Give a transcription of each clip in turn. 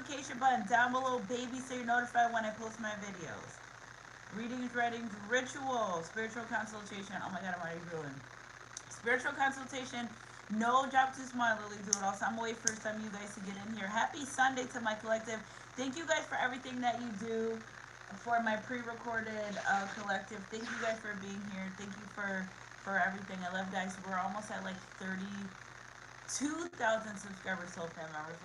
notification button down below, baby, so you're notified when I post my videos. Readings, writings, rituals, spiritual consultation. Oh my god, I'm already doing spiritual consultation. No job too small, Lily. Do it all. So I'm waiting for some of you guys to get in here. Happy Sunday to my collective. Thank you guys for everything that you do for my pre-recorded collective. Thank you guys for being here. Thank you for everything. I love guys. We're almost at like 32,000 subscribers, so fan members,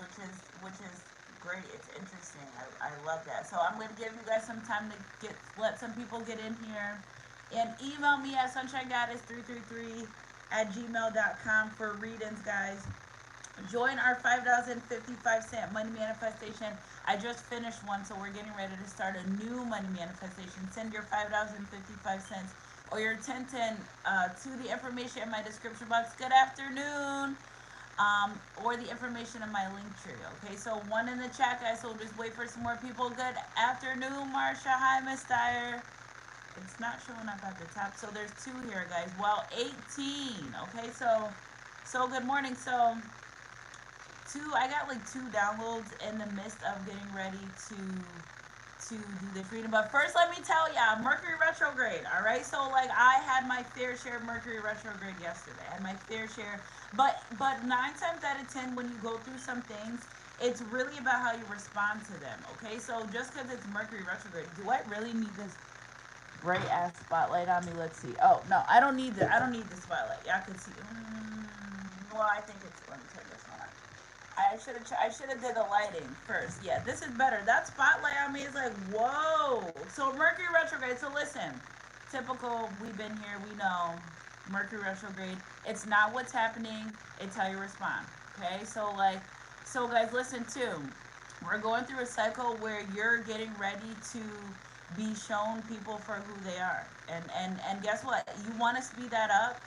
which is great. It's interesting. I love that. So I'm gonna give you guys some time to let some people get in here, and email me at sunshinegoddess333 at gmail.com for readings, guys. Join our $5.55 money manifestation. I just finished one, so we're getting ready to start a new money manifestation. Send your $5.55 or your 1010 to the information in my description box. Good afternoon. Or the information in my link tree. Okay, so one in the chat, guys. So we'll just wait for some more people. Good afternoon, Marsha. Hi, Miss Dyer. It's not showing up at the top, so there's two here, guys. Well, 18. Okay, so good morning. So I got like 2 downloads in the midst of getting ready to do this reading. But first, let me tell ya, Mercury retrograde. All right, so like I had my fair share of Mercury retrograde yesterday. I had my fair share, but 9 times out of 10, when you go through some things, it's really about how you respond to them. Okay, so just because it's Mercury retrograde, do I really need this bright ass spotlight on me? Let's see. Oh no, I don't need the spotlight. Y'all can see. Well, I think it's. Let me turn this one on. I should have did the lighting first. Yeah, this is better. That spotlight on me is like, whoa. So Mercury retrograde. So listen, typical. We've been here. We know Mercury retrograde. It's not what's happening. It's how you respond. Okay. So guys, listen too. We're going through a cycle where you're getting ready to be shown people for who they are. And guess what? You want to speed that up?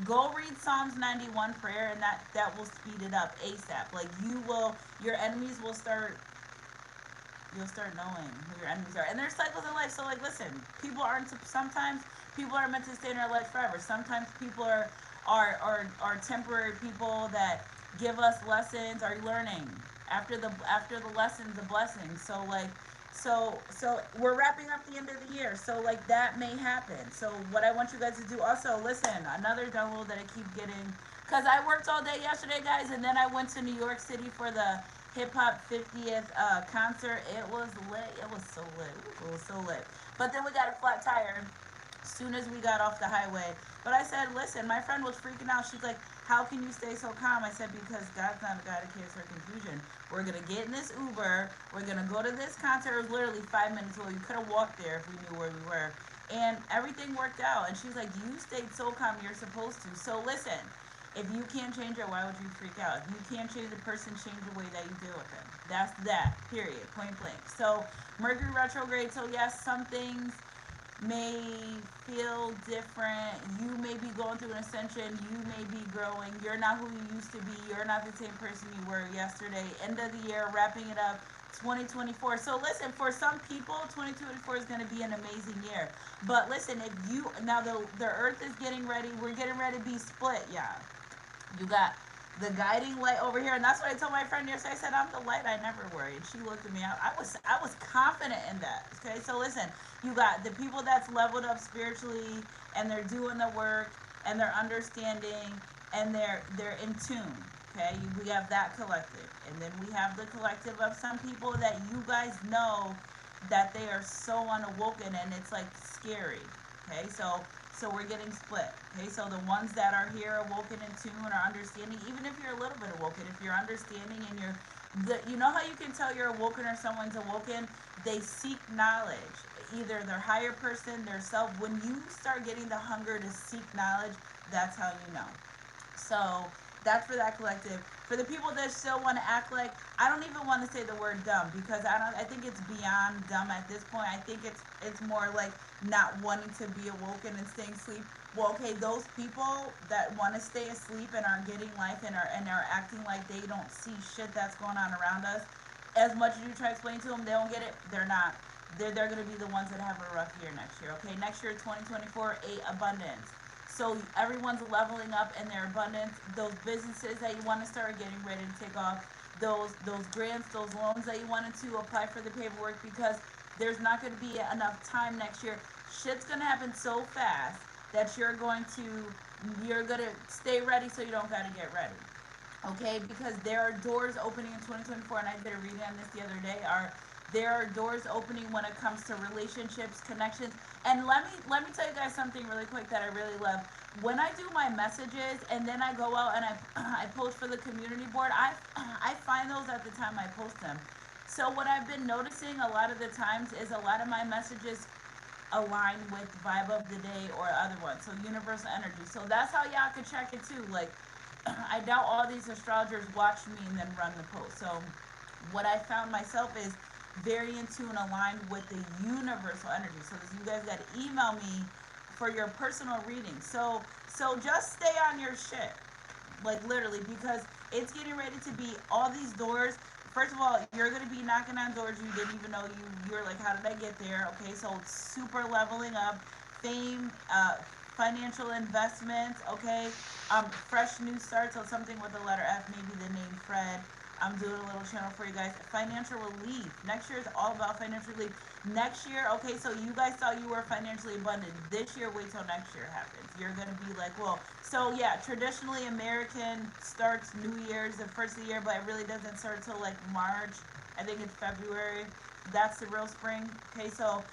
Go read Psalms 91 prayer, and that will speed it up ASAP. Like your enemies will start, you'll start knowing who your enemies are. And there's cycles in life. So like, listen, sometimes people are meant to stay in our life forever. Sometimes people are temporary people that give us lessons, are learning. After the lessons, the blessings. So we're wrapping up the end of the year. So like that may happen. So what I want you guys to do also, listen, another download that I keep getting, because I worked all day yesterday, guys, and then I went to New York City for the hip hop 50th concert. It was lit. It was so lit. But then we got a flat tire as soon as we got off the highway. But I said, listen, my friend was freaking out. She's like, how can you stay so calm? I said, because God's not a God of chaos or confusion. We're going to get in this Uber. We're going to go to this concert. It was literally 5 minutes away. We could have walked there if we knew where we were. And everything worked out. And she's like, you stayed so calm. You're supposed to. So listen, if you can't change it, why would you freak out? If you can't change the person, change the way that you deal with them. That's that, period, point blank. So Mercury retrograde. So yes, some things may feel different. You may be going through an ascension. You may be growing. You're not who you used to be. You're not the same person you were yesterday. End of the year, wrapping it up, 2024. So listen, for some people, 2024 is going to be an amazing year. But listen, if you, now the earth is getting ready. We're getting ready to be split, yeah. You got the guiding light over here, and that's what I told my friend yesterday. I said, I'm the light I never worry. And she looked at me. I was confident in that. Okay, so listen, you got the people that's leveled up spiritually, and they're doing the work, and they're understanding, and they're in tune. Okay, we have that collective, and then we have the collective of some people that you guys know that they are so unawoken, and it's like scary. Okay, so we're getting split. Okay, so the ones that are here awoken in tune are understanding, even if you're a little bit awoken, if you're understanding and you know how you can tell you're awoken or someone's awoken? They seek knowledge, either their higher person, their self. When you start getting the hunger to seek knowledge, that's how you know. So that's for that collective. For the people that still want to act like, I don't even want to say the word dumb, because I think it's beyond dumb at this point. I think it's more like not wanting to be awoken and staying asleep. Well, okay, those people that want to stay asleep and are getting life and are acting like they don't see shit that's going on around us, as much as you try to explain to them, they don't get it. They're not. They're going to be the ones that have a rough year next year. Okay, next year, 2024, abundance. So everyone's leveling up in their abundance. Those businesses that you want to start getting ready to take off, those grants, those loans that you wanted to apply for the paperwork, because there's not going to be enough time next year. Shit's going to happen so fast that you're going to stay ready so you don't got to get ready. Okay, because there are doors opening in 2024, and I did a reading on this the other day. There are doors opening when it comes to relationships, connections. And let me tell you guys something really quick that I really love. When I do my messages and then I go out and I post for the community board, I find those at the time I post them. So what I've been noticing a lot of the times is a lot of my messages align with vibe of the day or other ones. So universal energy. So that's how y'all can check it too. Like, I doubt all these astrologers watch me and then run the post. So what I found myself is very in tune, aligned with the universal energy. So you guys got to email me for your personal reading. So just stay on your shit, like literally, because it's getting ready to be all these doors. First of all, you're going to be knocking on doors you didn't even know you're like, how did I get there? Okay, so super leveling up, fame, financial investments, okay, fresh new start, so something with the letter F, maybe the name Fred. I'm doing a little channel for you guys. Financial relief. Next year is all about financial relief. Next year, okay, so you guys thought you were financially abundant. This year, wait till next year happens. You're going to be like, well, so yeah, traditionally American starts New Year's the first of the year, but it really doesn't start till like March. I think it's February. That's the real spring. Okay, so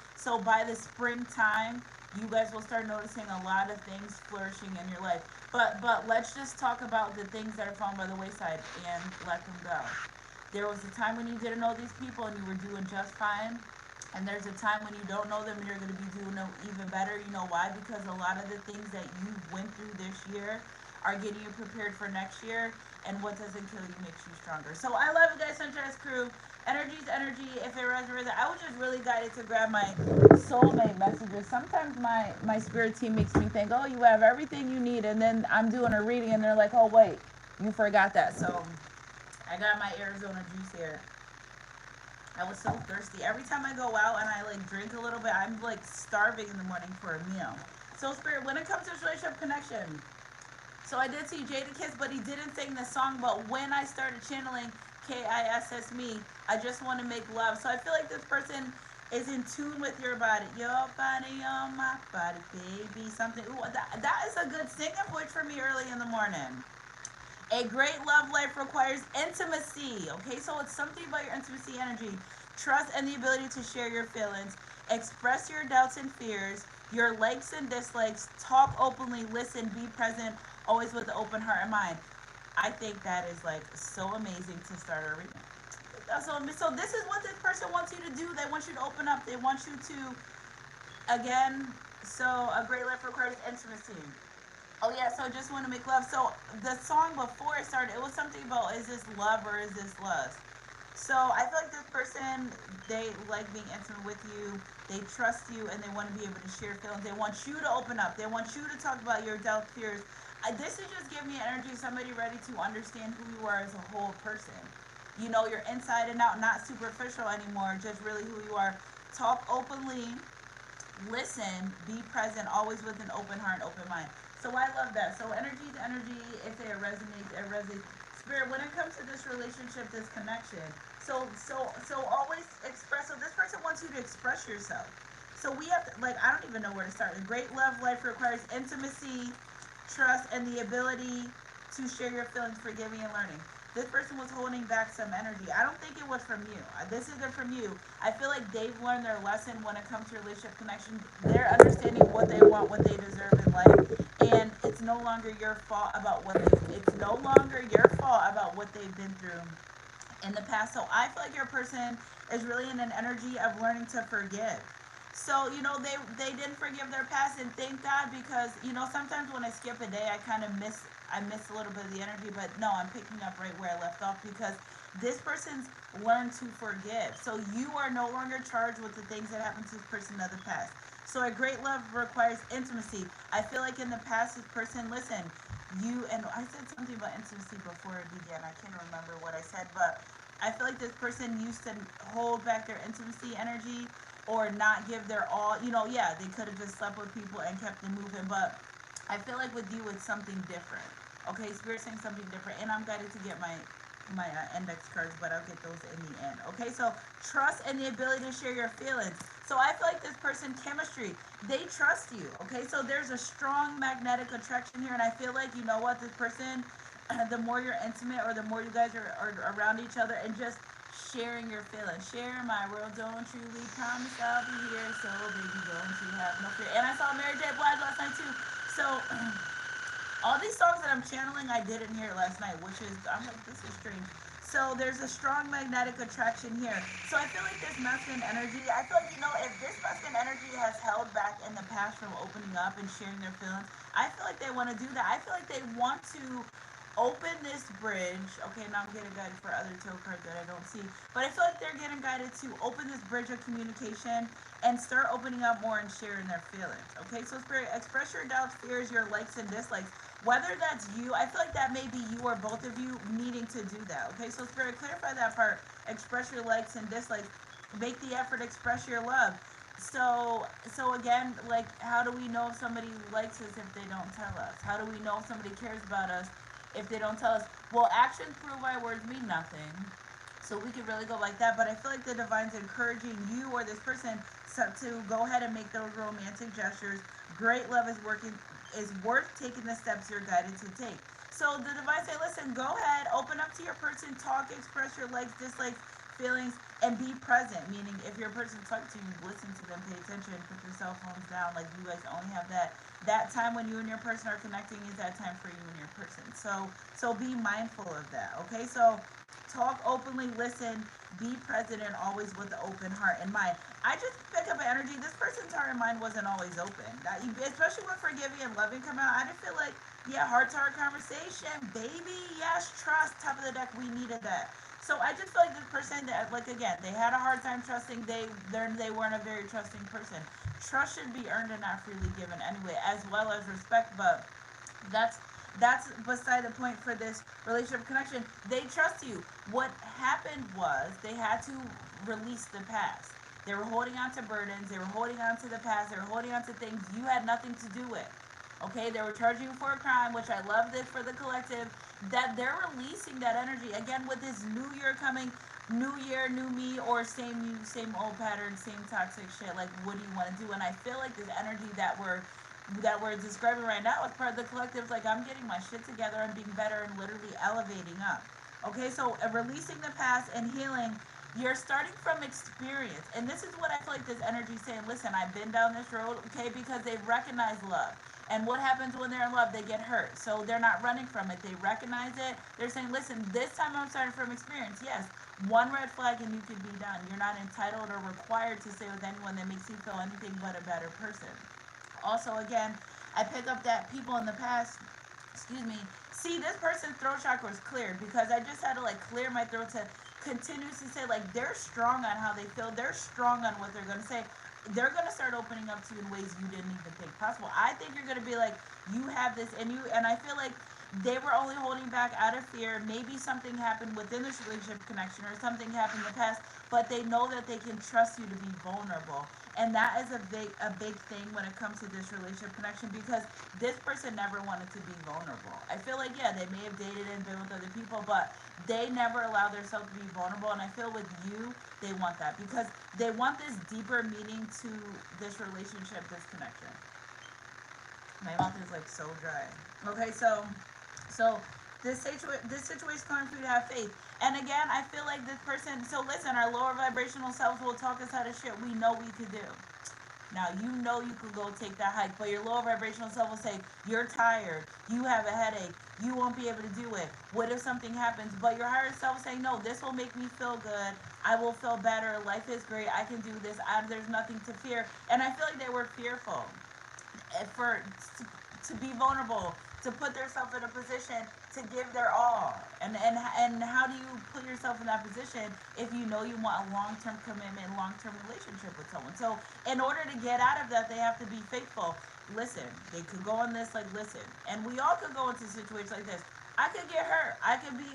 by the springtime, you guys will start noticing a lot of things flourishing in your life. But let's just talk about the things that are falling by the wayside and let them go. There was a time when you didn't know these people and you were doing just fine. And there's a time when you don't know them and you're going to be doing even better. You know why? Because a lot of the things that you went through this year are getting you prepared for next year. And what doesn't kill you makes you stronger. So I love you guys, Sunshine Crew. Energy's energy. If it resonates, I was just really guided to grab my soulmate messages. Sometimes my spirit team makes me think, oh, you have everything you need, and then I'm doing a reading and they're like, oh wait, you forgot that. So I got my Arizona juice here. I was so thirsty. Every time I go out and I like drink a little bit, I'm like starving in the morning for a meal. So spirit, when it comes to relationship connection, so I did see Jada Kiss, but he didn't sing the song. But when I started channeling KISS me, I just want to make love. So I feel like this person is in tune with your body. Your body on my body, baby. Something. Ooh, that is a good singing voice for me early in the morning. A great love life requires intimacy. Okay, so it's something about your intimacy energy. Trust and the ability to share your feelings. Express your doubts and fears, your likes and dislikes. Talk openly, listen, be present, always with an open heart and mind. I think that is like so amazing to start a reading. So this is what this person wants you to do. They want you to open up. They want you to, again, so a great life requires intimacy. Oh yeah, so just want to make love. So the song before it started, it was something about, is this love or is this lust? So I feel like this person, they like being intimate with you, they trust you, and they want to be able to share feelings. They want you to open up. They want you to talk about your doubts, fears. This is just giving me energy of somebody ready to understand who you are as a whole person. You know, you're inside and out, not superficial anymore, just really who you are. Talk openly, listen, be present, always with an open heart, open mind. So I love that. So energy to energy, if it resonates, it resonates. Spirit, when it comes to this relationship, this connection, so always express. So this person wants you to express yourself. So we have to, like, I don't even know where to start. A great love life requires intimacy, trust, and the ability to share your feelings, forgiving and learning. This person was holding back some energy. I don't think it was from you. This isn't from you. I feel like they've learned their lesson when it comes to relationship connection. They're understanding what they want, what they deserve in life, and it's no longer your fault about it's no longer your fault about what they've been through in the past. So I feel like your person is really in an energy of learning to forgive. So, you know, they didn't forgive their past, and thank God, because, you know, sometimes when I skip a day, I kind of miss a little bit of the energy, but no, I'm picking up right where I left off, because this person's learned to forgive. So you are no longer charged with the things that happened to this person in the past. So a great love requires intimacy. I feel like in the past, this person, listen, and I said something about intimacy before it began. I can't remember what I said, but I feel like this person used to hold back their intimacy energy or not give their all. You know, yeah, they could have just slept with people and kept them moving, but I feel like with you, it's something different. Okay, Spirit saying something different, and I'm guided to get my my index cards, but I'll get those in the end. Okay, so trust and the ability to share your feelings. So I feel like this person, chemistry, they trust you. Okay, so there's a strong magnetic attraction here, and I feel like, you know what, this person, the more you're intimate or the more you guys are around each other and just sharing your feelings. Share my world, don't truly promise I'll be here, so baby, don't you have no fear. And I saw Mary J. Blige last night too. So all these songs that I'm channeling, I didn't hear last night, which is, I'm like, this is strange. So there's a strong magnetic attraction here. So I feel like this masculine energy, I feel like, you know, if this masculine energy has held back in the past from opening up and sharing their feelings, I feel like they want to do that. I feel like they want to open this bridge. Okay, now I'm getting guided for other tarot cards that I don't see. But I feel like they're getting guided to open this bridge of communication and start opening up more and sharing their feelings. Okay, so Spirit, express your doubts, fears, your likes and dislikes. Whether that's you, I feel like that may be you or both of you needing to do that. Okay, so Spirit, clarify that part. Express your likes and dislikes. Make the effort, express your love. So again, like, how do we know if somebody likes us if they don't tell us? How do we know if somebody cares about us if they don't tell us? Well, actions prove by words mean nothing. So we could really go like that, but I feel like the divine's encouraging you or this person to go ahead and make those romantic gestures. Great love is worth taking the steps you're guided to take. So the divine say, listen, go ahead, open up to your person, talk, express your likes, dislikes, feelings, and be present. Meaning, if your person talks to you, listen to them, pay attention, put your cell phones down. Like, you guys only have that time when you and your person are connecting is that time for you and your person. So be mindful of that. Okay, so talk openly, listen, be present, and always with the open heart and mind. I just pick up an energy. This person's heart and mind wasn't always open. Especially when forgiving and loving come out, I just feel like, yeah, heart to heart conversation, baby. Yes, trust. Top of the deck, we needed that. So I just feel like this person that, like, again, they had a hard time trusting. They weren't a very trusting person. Trust should be earned and not freely given anyway, as well as respect. But that's beside the point for this relationship connection. They trust you. What happened was they had to release the past. They were holding on to burdens. They were holding on to the past. They were holding on to things you had nothing to do with. Okay, they were charging you for a crime, which I love this for the collective, that they're releasing that energy. Again, with this new year coming, new year, new me, or same you, same old pattern, same toxic shit. Like, what do you want to do? And I feel like this energy that we're describing right now as part of the collective, like, I'm getting my shit together and being better and literally elevating up. Okay, so releasing the past and healing, you're starting from experience. And this is what I feel like this energy is saying. Listen, I've been down this road, okay, because they've recognized love. And what happens when they're in love? They get hurt. So they're not running from it. They recognize it. They're saying, listen, this time I'm starting from experience. Yes, one red flag and you can be done. You're not entitled or required to stay with anyone that makes you feel anything but a better person. Also, again, I pick up that people in the past, excuse me, see, this person's throat chakra is cleared because I just had to, like, clear my throat to continuously say, like, they're strong on how they feel. They're strong on what they're going to say. They're going to start opening up to you in ways you didn't even think possible. I think you're going to be like, you have this in you. And I feel like they were only holding back out of fear. Maybe something happened within this relationship connection or something happened in the past, but they know that they can trust you to be vulnerable. And that is a big thing when it comes to this relationship connection, because this person never wanted to be vulnerable. I feel like, yeah, they may have dated and been with other people, but they never allow themselves to be vulnerable. And I feel with you, they want that because they want this deeper meaning to this relationship, this connection. My mouth is, like, so dry. Okay, so this situation calling for you to have faith. And again, I feel like this person, so listen, our lower vibrational selves will talk us out of shit we know we could do. Now, you know you could go take that hike, but your lower vibrational self will say, you're tired, you have a headache, you won't be able to do it. What if something happens? But your higher self is saying, no, this will make me feel good. I will feel better. Life is great. I can do this. There's nothing to fear. And I feel like they were fearful to be vulnerable, to put themselves in a position to give their all. And how do you put yourself in that position if you know you want a long-term commitment, long-term relationship with someone? So in order to get out of that, they have to be faithful. Listen, they could go on this, like, listen, and we all could go into situations like this. I could get hurt. I could be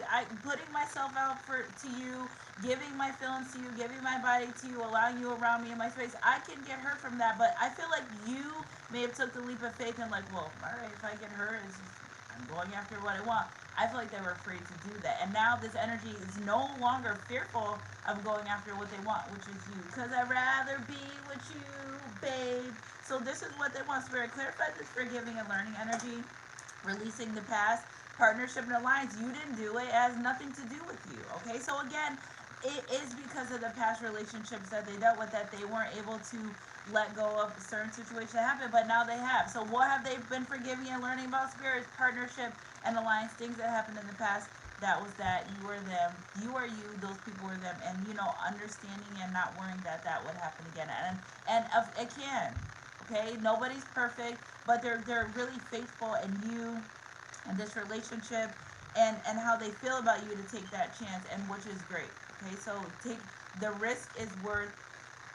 putting myself out to you, giving my feelings to you, giving my body to you, allowing you around me in my space. I can get hurt from that, but I feel like you may have took the leap of faith and, like, well, all right, if I get hurt, I'm going after what I want. I feel like they were afraid to do that. And now this energy is no longer fearful of going after what they want, which is you. Because I'd rather be with you, babe. So this is what they want. Spirit, clarify this forgiving and learning energy, releasing the past, partnership and alliance. You didn't do it. It has nothing to do with you. Okay, so again, it is because of the past relationships that they dealt with that they weren't able to let go of certain situations that happened, but now they have. So what have they been forgiving and learning about? Spirits, partnership, and alliance, things that happened in the past. That was that. You were them. You are you. Those people were them. And understanding and not worrying that that would happen again. And it can. Okay, nobody's perfect, but they're really faithful in you and this relationship, and how they feel about you to take that chance, and which is great. Okay, so take the risk is worth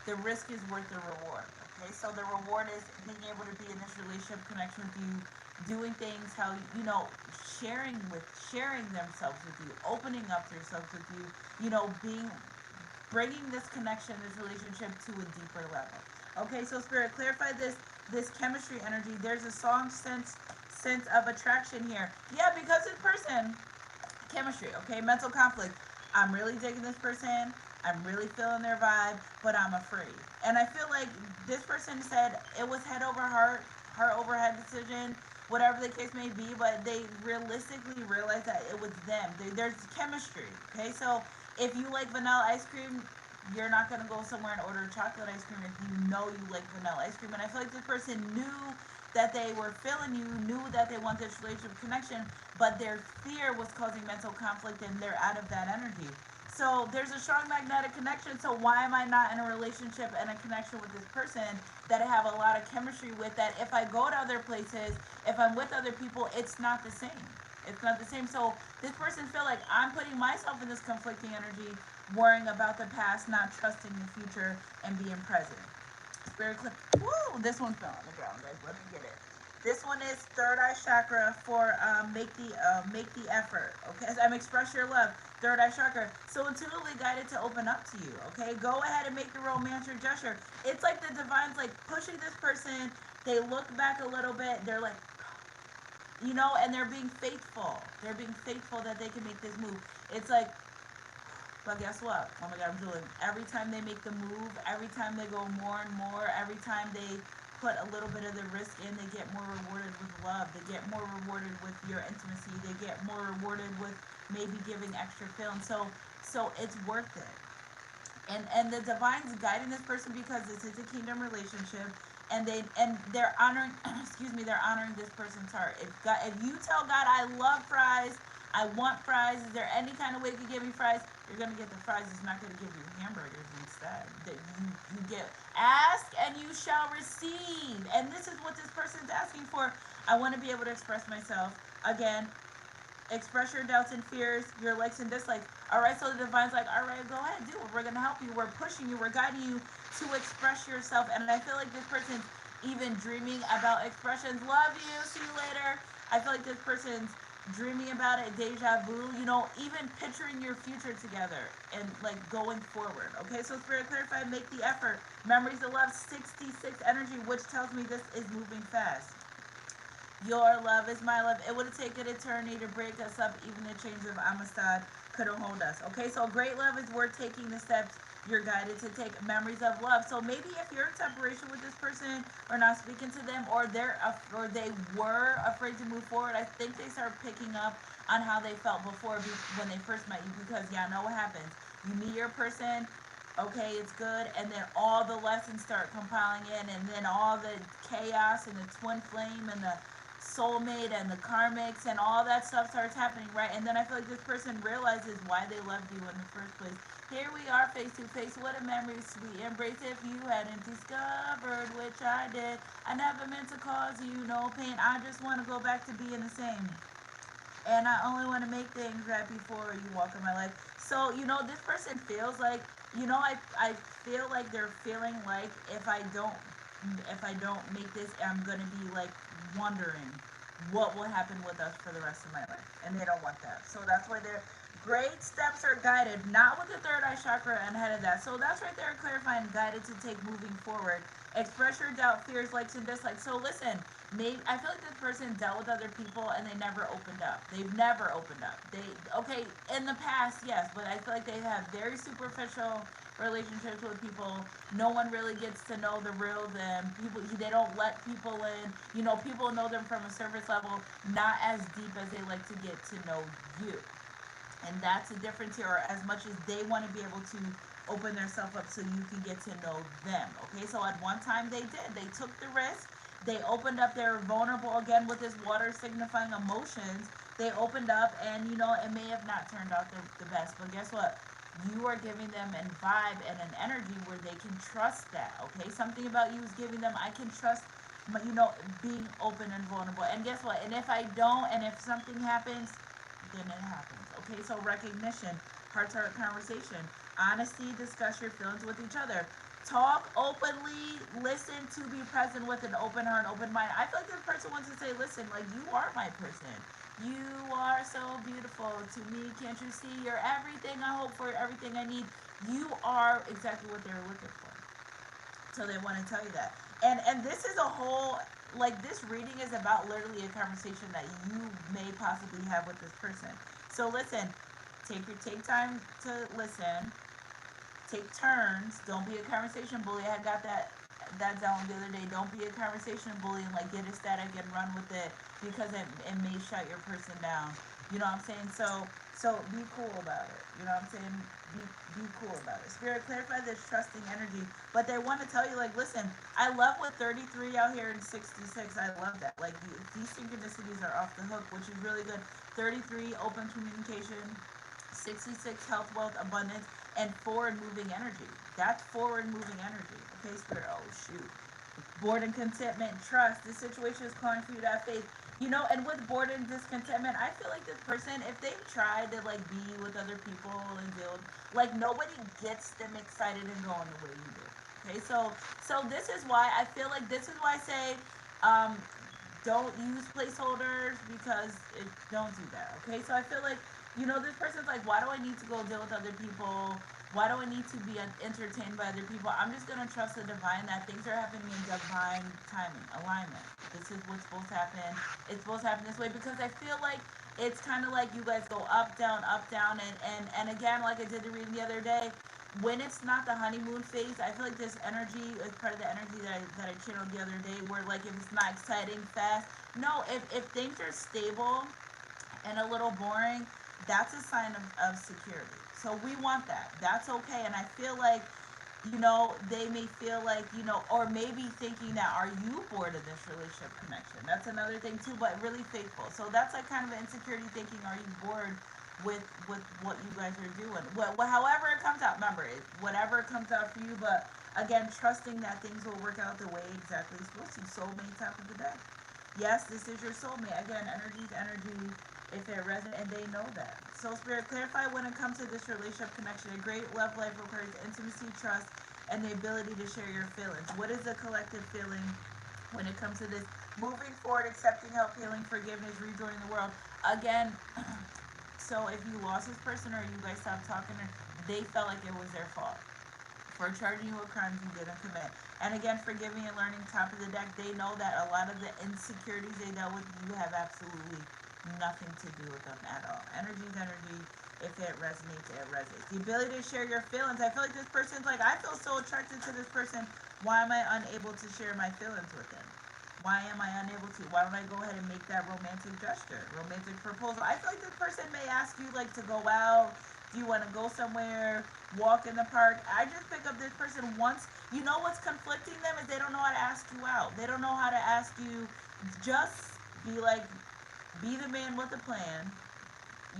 the risk is worth the reward. Okay, so the reward is being able to be in this relationship connection with you, doing things how sharing themselves with you, opening up themselves with you, being bringing this connection, this relationship to a deeper level. Okay, so Spirit, clarify this chemistry energy. There's a strong sense of attraction here. Yeah, because this person, chemistry, okay, mental conflict. I'm really digging this person. I'm really feeling their vibe, but I'm afraid. And I feel like this person said it was head over heart over head decision, whatever the case may be, but they realistically realized that it was them. There's chemistry, okay? So if you like vanilla ice cream, you're not going to go somewhere and order chocolate ice cream if you know you like vanilla ice cream. And I feel like this person knew that they were feeling you, knew that they wanted this relationship connection, but their fear was causing mental conflict and they're out of that energy. So there's a strong magnetic connection. So why am I not in a relationship and a connection with this person that I have a lot of chemistry with, that if I go to other places, if I'm with other people, it's not the same. It's not the same. So this person feel like I'm putting myself in this conflicting energy, worrying about the past, not trusting the future, and being present. Spirit clip. Woo! This one fell on the ground, guys. Let me get it. This one is third eye chakra for make the effort. Okay, so express your love. Third eye chakra. So intuitively guided to open up to you. Okay, go ahead and make the romantic gesture. It's like the divine's like pushing this person. They look back a little bit. They're like, and they're being faithful. They're being faithful that they can make this move. It's like, but guess what? Oh my God, I'm doing. Every time they make the move, every time they go more and more, every time they put a little bit of the risk in, they get more rewarded with love. They get more rewarded with your intimacy. They get more rewarded with maybe giving extra feeling. So it's worth it. And the divine's guiding this person because this is a kingdom relationship, and they're honoring they're honoring this person's heart. If you tell God, I love fries, I want fries, is there any kind of way you can give me fries? You're gonna get the fries. It's not gonna give you hamburgers instead. That you get, ask and you shall receive. And this is what this person's asking for. I want to be able to express myself. Again, express your doubts and fears, your likes and dislikes. All right, so the divine's like, all right, go ahead, do it. We're going to help you. We're pushing you. We're guiding you to express yourself. And I feel like this person's even dreaming about expressions. Love you. See you later. I feel like this person's dreaming about it, deja vu, even picturing your future together and like going forward. Okay, so Spirit, clarify, make the effort. Memories of love, 66 energy, which tells me this is moving fast. Your love is my love. It would have taken an eternity to break us up. Even the chains of Amistad couldn't hold us. Okay, so great love is worth taking the steps you're guided to take. Memories of love. So maybe if you're in separation with this person or not speaking to them, or they were afraid to move forward, I think they start picking up on how they felt before when they first met you. Because yeah, I know what happens. You meet your person. Okay, it's good, and then all the lessons start compiling in, and then all the chaos and the twin flame and the soulmate and the karmics and all that stuff starts happening, right? And then I feel like this person realizes why they loved you in the first place. Here we are face to face. What a memory, sweet embrace. If you hadn't discovered, which I did, I never meant to cause you no pain. I just want to go back to being the same. And I only want to make things right before you walk in my life. So, this person feels like, I feel like they're feeling like if I don't make this, I'm going to be like wondering what will happen with us for the rest of my life. And they don't want that. So that's why they're Great steps are guided, not with the third eye chakra and head of that. So that's right there, clarifying, guided to take moving forward. Express your doubt, fears, likes, and dislikes. So listen, maybe I feel like this person dealt with other people and they never opened up. They've never opened up. Okay, in the past, yes, but I feel like they have very superficial relationships with people. No one really gets to know the real them. People, they don't let people in. You know, people know them from a surface level, not as deep as they like to get to know you. And that's a difference here, or as much as they want to be able to open themselves up so you can get to know them. Okay, so at one time they did. They took the risk. They opened up. They were vulnerable again with this water signifying emotions. They opened up, and you know, it may have not turned out the best, but guess what? You are giving them a vibe and an energy where they can trust that. Okay, something about you is giving them, I can trust, you know, being open and vulnerable. And guess what? And if I don't, and if something happens, then it happens. Okay, so recognition, heart-to-heart conversation, honesty, discuss your feelings with each other. Talk openly, listen to be present with an open heart, open mind. I feel like this person wants to say, listen, like, you are my person. You are so beautiful to me. Can't you see? You're everything I hope for, everything I need. You are exactly what they're looking for. So they want to tell you that. And this is a whole, like, this reading is about literally a conversation that you may possibly have with this person. So listen, take time to listen. Take turns. Don't be a conversation bully. I got that down the other day. Don't be a conversation bully and like get ecstatic and run with it because it may shut your person down. You know what I'm saying? So be cool about it. You know what I'm saying? Be cool about it. Spirit, clarify this trusting energy. But they want to tell you, like, listen, I love what 33 out here in 66. I love that. Like, these synchronicities are off the hook, which is really good. 33, open communication. 66, health, wealth, abundance, and forward moving energy. That's forward moving energy. Okay, Spirit. Oh, shoot. Boredom, contentment, trust. This situation is calling for you to have faith. You know, and with boredom, discontentment, I feel like this person, if they tried to like be with other people and build, like nobody gets them excited and going the way you do. Okay, so this is why I feel like this is why I say, don't use placeholders because don't do that. Okay, so I feel like, you know, this person's like, why do I need to go deal with other people? Why do I need to be entertained by other people? I'm just going to trust the divine that things are happening in divine timing, alignment. This is what's supposed to happen. It's supposed to happen this way because I feel like it's kind of like you guys go up, down, and again, like I did the reading the other day, when it's not the honeymoon phase, I feel like this energy is part of the energy that I channeled the other day where like if it's not exciting, fast. No, if things are stable and a little boring, that's a sign of security. So we want that. That's okay. And I feel like, you know, they may feel like, you know, or maybe thinking that, are you bored of this relationship connection? That's another thing too, but really faithful. So that's like kind of an insecurity thinking, are you bored with what you guys are doing? However it comes out, remember, whatever comes out for you, but again, trusting that things will work out the way exactly it's supposed to. Soulmate top of the day. Yes, this is your soulmate. Again, energy's energy. If it resonates, and they know that. So, Spirit, clarify when it comes to this relationship connection. A great love life requires intimacy, trust, and the ability to share your feelings. What is the collective feeling when it comes to this? Moving forward, accepting help, healing, forgiveness, rejoining the world. Again, so if you lost this person or you guys stopped talking, they felt like it was their fault for charging you with crimes you didn't commit. And again, forgiving and learning, top of the deck, they know that a lot of the insecurities they dealt with, you have absolutely nothing to do with them at all. Energy's energy. If it resonates, it resonates. The ability to share your feelings. I feel like this person's like, I feel so attracted to this person. Why am I unable to share my feelings with them? Why am I unable to? Why don't I go ahead and make that romantic gesture, romantic proposal? I feel like this person may ask you like to go out. Do you want to go somewhere? Walk in the park? I just pick up this person once. You know what's conflicting them is they don't know how to ask you out. They don't know how to ask you. Just be like, be the man with a plan,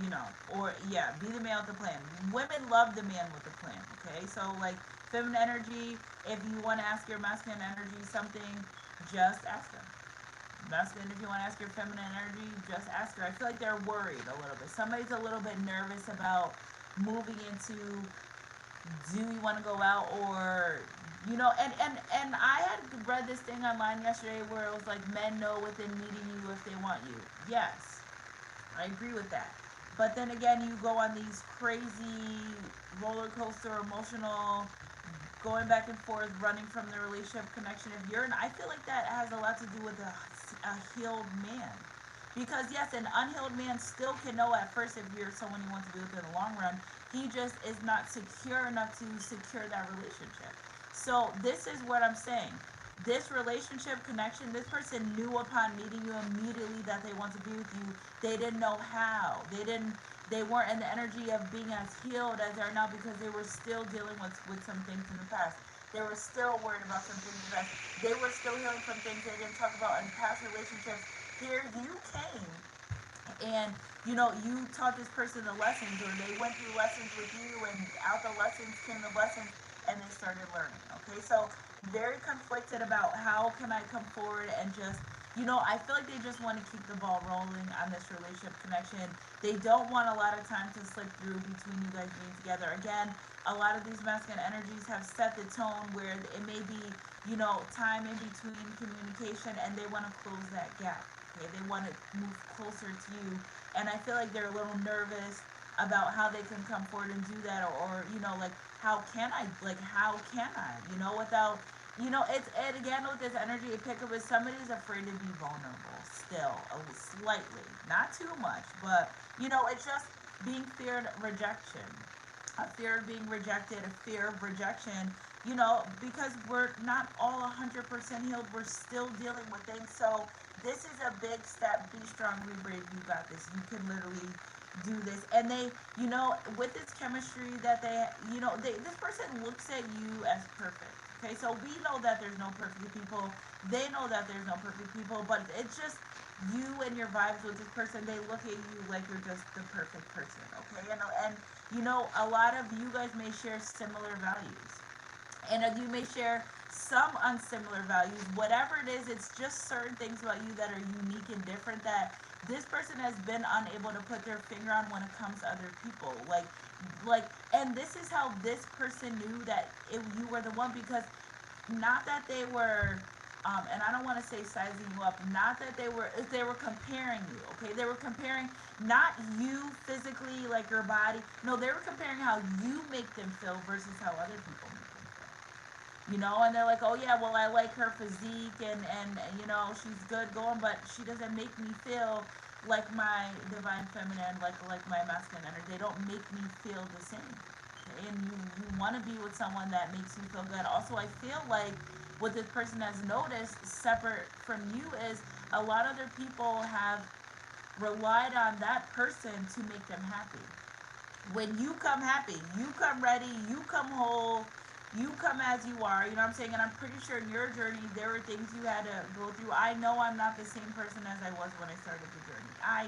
you know, or yeah, be the man with a plan. Women love the man with a plan, okay? So like feminine energy, if you want to ask your masculine energy something, just ask them. Masculine, if you want to ask your feminine energy, just ask her. I feel like they're worried a little bit. Somebody's a little bit nervous about moving into, do you want to go out, or you know, and I had read this thing online yesterday where it was like men know within meeting you if they want you. Yes, I agree with that. But then again, you go on these crazy roller coaster emotional going back and forth, running from the relationship connection. If you're, I feel like that has a lot to do with a healed man. Because yes, an unhealed man still can know at first if you're someone you want to be with in the long run. He just is not secure enough to secure that relationship. So this is what I'm saying. This relationship connection, this person knew upon meeting you immediately that they want to be with you. They didn't know how. They weren't in the energy of being as healed as they are now because they were still dealing with some things in the past. They were still worried about some things in the past. They were still healing from things they didn't talk about in past relationships. Here you came and you taught this person the lessons, or they went through lessons with you, and out the lessons came the lessons, and they started learning. Okay, so very conflicted about how can I come forward and just, I feel like they just want to keep the ball rolling on this relationship connection. They don't want a lot of time to slip through between you guys being together. Again, a lot of these masculine energies have set the tone where it may be, time in between communication, and they want to close that gap. Okay, they want to move closer to you, and I feel like they're a little nervous about how they can come forward and do that, or like how can I, without, it's, and again with this energy you pick up is somebody's afraid to be vulnerable still, slightly, not too much, but it's just being feared rejection, a fear of being rejected, a fear of rejection, because we're not all 100% healed, we're still dealing with things. So this is a big step. Be strong, be brave, you got this. You can literally do this. And they, with this chemistry that this person looks at you as perfect. Okay, so we know that there's no perfect people. They know that there's no perfect people, but it's just you and your vibes with this person. They look at you like you're just the perfect person. Okay, and a lot of you guys may share similar values, and you may share some unsimilar values. Whatever it is, it's just certain things about you that are unique and different that this person has been unable to put their finger on when it comes to other people. And this is how this person knew that you were the one, because not that they were, and I don't want to say sizing you up, not that they were comparing you, okay? They were comparing not you physically, like your body. No, they were comparing how you make them feel versus how other people make them feel. And they're like, oh yeah, well, I like her physique, and she's good going, but she doesn't make me feel like my divine feminine, like my masculine energy. They don't make me feel the same. And you want to be with someone that makes you feel good. Also, I feel like what this person has noticed separate from you is a lot of other people have relied on that person to make them happy. When you come happy, you come ready, you come whole, you come as you are, you know what I'm saying? And I'm pretty sure in your journey, there were things you had to go through. I know I'm not the same person as I was when I started the journey. I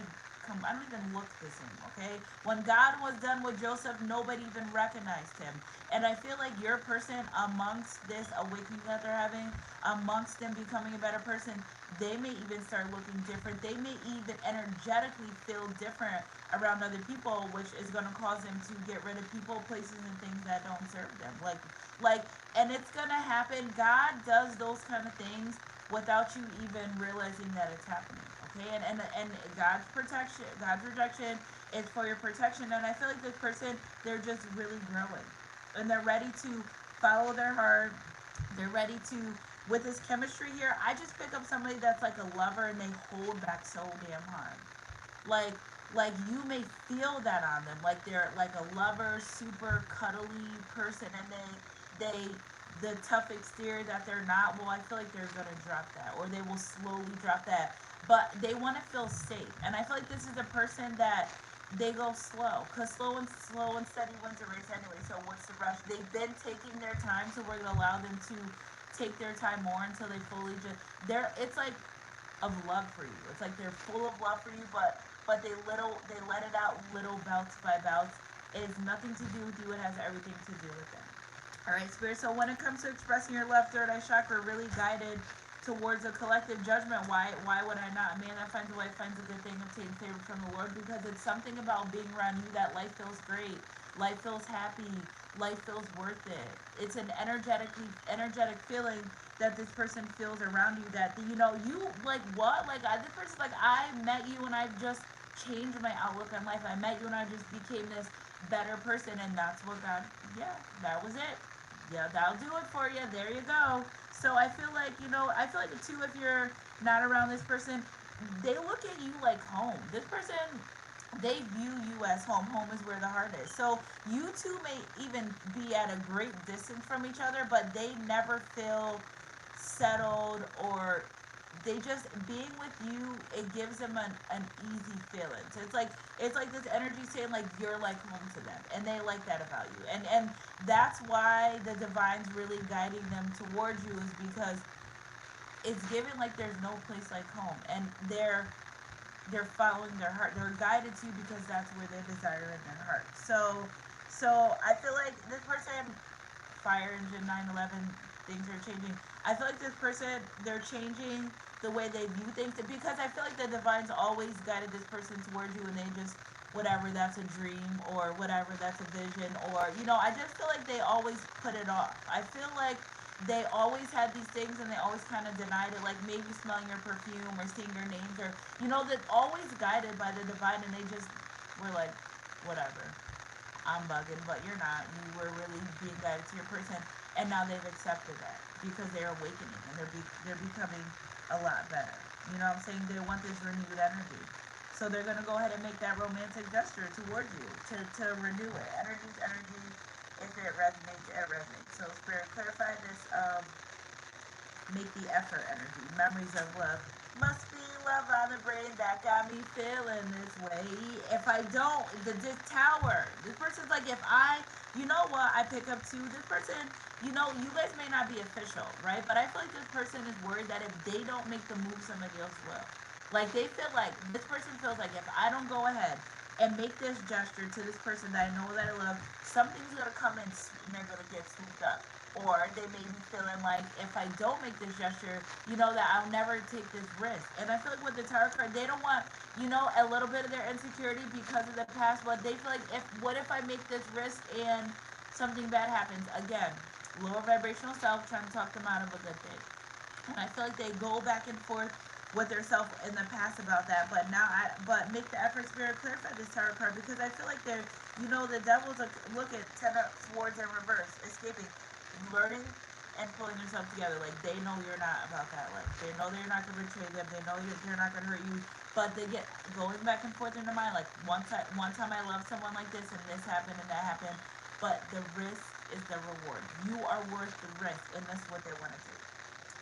don't even look the same, okay? When God was done with Joseph, nobody even recognized him. And I feel like your person, amongst this awakening that they're having, amongst them becoming a better person, they may even start looking different. They may even energetically feel different around other people, which is going to cause them to get rid of people, places, and things that don't serve them. And it's going to happen. God does those kind of things without you even realizing that it's happening. Okay, and God's protection, God's rejection is for your protection. And I feel like this person, they're just really growing, and they're ready to follow their heart. They're ready to, with this chemistry here, I just pick up somebody that's like a lover, and they hold back so damn hard. Like you may feel that on them, like they're like a lover, super cuddly person, and the tough exterior that they're not. Well, I feel like they're gonna drop that, or they will slowly drop that. But they want to feel safe, and I feel like this is a person that they go slow, because slow and steady wins the race anyway. So what's the rush? They've been taking their time, so we're gonna allow them to take their time more until they fully it's like of love for you. It's like they're full of love for you, but they let it out little bouts by bouts. It has nothing to do with you. It has everything to do with them. All right, Spirit. So when it comes to expressing your left third eye chakra, really guided towards a collective judgment. Why would I not? A man that finds a wife finds a good thing, obtain favor from the Lord, because it's something about being around you that life feels great, life feels happy, life feels worth it. It's an energetic feeling that this person feels around you, that you like what? Like this person's like, I met you and I've just changed my outlook on life. I met you and I just became this better person, and that's what God, yeah, that was it. Yeah, that'll do it for you. There you go. So I feel like, I feel like too, if you're not around this person, they look at you like home. This person, they view you as home. Home is where the heart is. So you two may even be at a great distance from each other, but they never feel settled, or they just, being with you, it gives them an easy feeling. So it's like this energy saying like you're like home to them, and they like that about you. And that's why the divine's really guiding them towards you, is because it's given like there's no place like home, and they're following their heart. They're guided to you because that's where they desire in their heart. So I feel like this person, fire engine 9/11, things are changing. I feel like this person, they're changing the way they view things, because I feel like the divine's always guided this person towards you, and they just, whatever, that's a dream, or whatever, that's a vision, or I just feel like they always put it off. I feel like they always had these things, and they always kind of denied it, like maybe smelling your perfume or seeing your names, or that always guided by the divine, and they just were like, whatever, I'm bugging, but you're not. You were really being guided to your person, and now they've accepted that because they're awakening, and they're becoming a lot better. You know what I'm saying? They want this renewed energy. So they're going to go ahead and make that romantic gesture towards you to renew it. Energy's energy. If it resonates, it resonates. So Spirit, clarify this. Make the effort energy. Memories of love. Must be love on the brain that got me feeling this way. If I don't, this tower. This person's like, if I, you know what, I pick up too. This person, you guys may not be official, right? But I feel like this person is worried that if they don't make the move, somebody else will. Like, they feel like, this person feels like, if I don't go ahead and make this gesture to this person that I know that I love, something's going to come in and they're going to get swooped up. Or they may be feeling like, if I don't make this gesture, that I'll never take this risk. And I feel like with the tarot card, they don't want, a little bit of their insecurity because of the past, but they feel like, what if I make this risk and something bad happens? Again, lower vibrational self trying to talk them out of a good thing. And I feel like they go back and forth with their self in the past about that, but but make the effort, Spirit, clarify this tarot card, because I feel like they're, the devil's look at 10 of swords in reverse, escaping, learning, and pulling yourself together. Like, they know you're not about that. Like, they know they're not going to betray them. They know they're not going to hurt you, but they get going back and forth in their mind. Like, one time I loved someone like this, and this happened and that happened, but the risk is the reward. You are worth the risk, and that's what they want to do.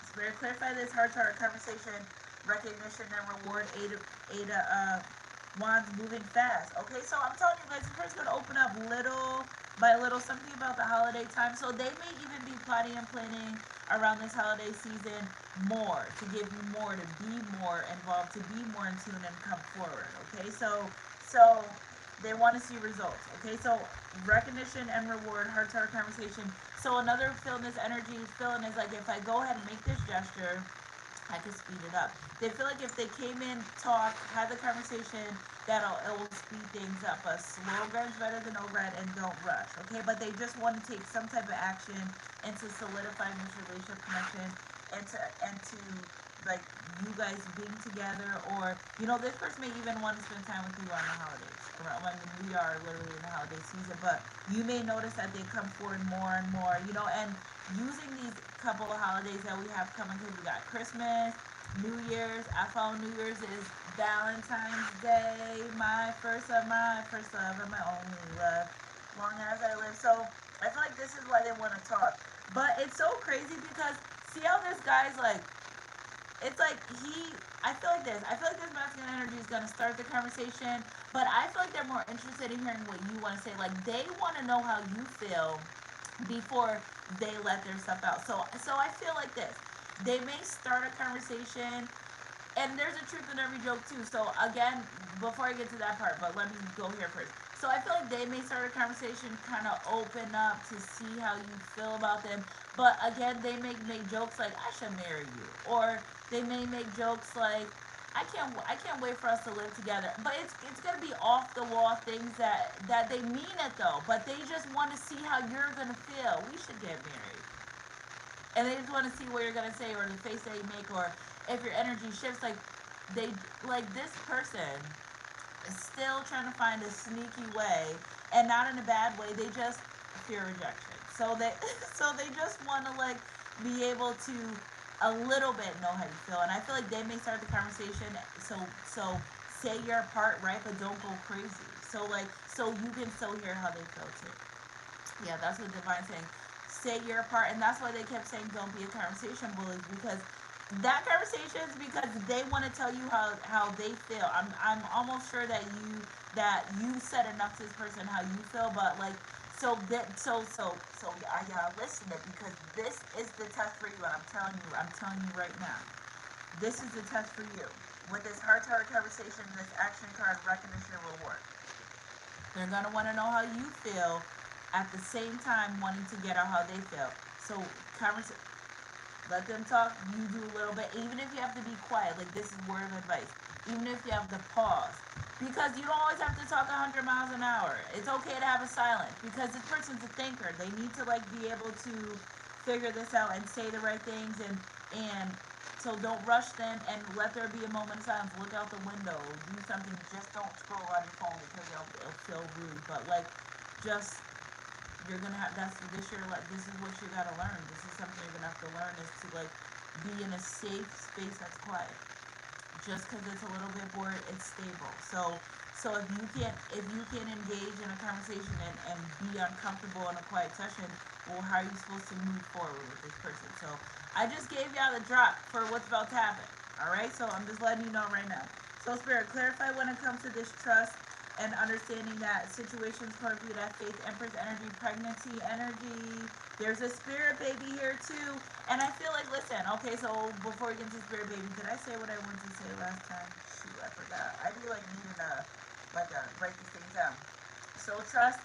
Spirit, clarify this heart-to-heart conversation, recognition and reward. Eight of Wands, moving fast. Okay, so I'm telling you guys, this person's going to open up little by little, something about the holiday time. So they may even be plotting and planning around this holiday season more, to give you more, to be more involved, to be more in tune and come forward. Okay, so they want to see results. Okay, so recognition and reward, heart-to-heart conversation. So another feeling this energy is feeling is like, if I go ahead and make this gesture, I can speed it up. They feel like if they came in, talk, had the conversation, it will speed things up. A slow grind is better than override, and don't rush. Okay, but they just want to take some type of action and to solidify this relationship connection, and to like you guys being together, or this person may even want to spend time with you on the holidays. When we are literally in the holiday season, but you may notice that they come forward more and more, and using these couple of holidays that we have coming, because we got Christmas, New Year's. I follow New Year's is Valentine's Day, my first love, and my only love, long as I live. So I feel like this is why they want to talk. But it's so crazy because see how this guy's like, it's like I feel like this masculine energy is going to start the conversation, but I feel like they're more interested in hearing what you want to say. Like, they want to know how you feel before they let their stuff out. So I feel like this. They may start a conversation, and there's a truth in every joke too. So again, before I get to that part, but let me go here first. So I feel like they may start a conversation, kind of open up to see how you feel about them. But again, they may make jokes like, I should marry you. Or they may make jokes like, I can't wait for us to live together. But it's gonna be off the wall things that they mean it though. But they just want to see how you're gonna feel. We should get married. And they just want to see what you're gonna say, or the face that you make, or if your energy shifts. Like, this person, still trying to find a sneaky way, and not in a bad way. They just fear rejection. So they so they just want to like be able to a little bit know how you feel, and I feel like they may start the conversation. So say your part, right, but don't go crazy. So you can still hear how they feel too. Yeah, that's what Divine's saying. Say your part, and that's why they kept saying don't be a conversation bully, because that conversation is because they want to tell you how they feel. I'm almost sure that you said enough to this person how you feel, but like I gotta listen to it, because this is the test for you, and I'm telling you right now, this is the test for you. With this heart to heart conversation, this action card, recognition and reward. They're gonna want to know how you feel, at the same time wanting to get out how they feel. So conversation. Let them talk. You do a little bit, even if you have to be quiet. Like, this is word of advice. Even if you have to pause, because you don't always have to talk 100 miles an hour. It's okay to have a silence, because this person's a thinker. They need to like be able to figure this out and say the right things, and so don't rush them, and let there be a moment of silence. Look out the window. Do something. Just don't scroll on your phone, because it'll feel rude. But like, just you're gonna have this is what you gotta learn. This is something you're gonna have to learn, is to like be in a safe space that's quiet. Just because it's a little bit bored, it's stable. So if you can engage in a conversation and be uncomfortable in a quiet session, well, how are you supposed to move forward with this person? So I just gave y'all the drop for what's about to happen. All right, so I'm just letting you know right now. So Spirit, clarify when it comes to this trust and understanding that situations for you, that faith, Empress energy, pregnancy energy. There's a spirit baby here too. And I feel like, listen, okay, so before we get into spirit baby, did I say what I wanted to say last time? Shoot, I forgot. I do like needing write these things down. So trust,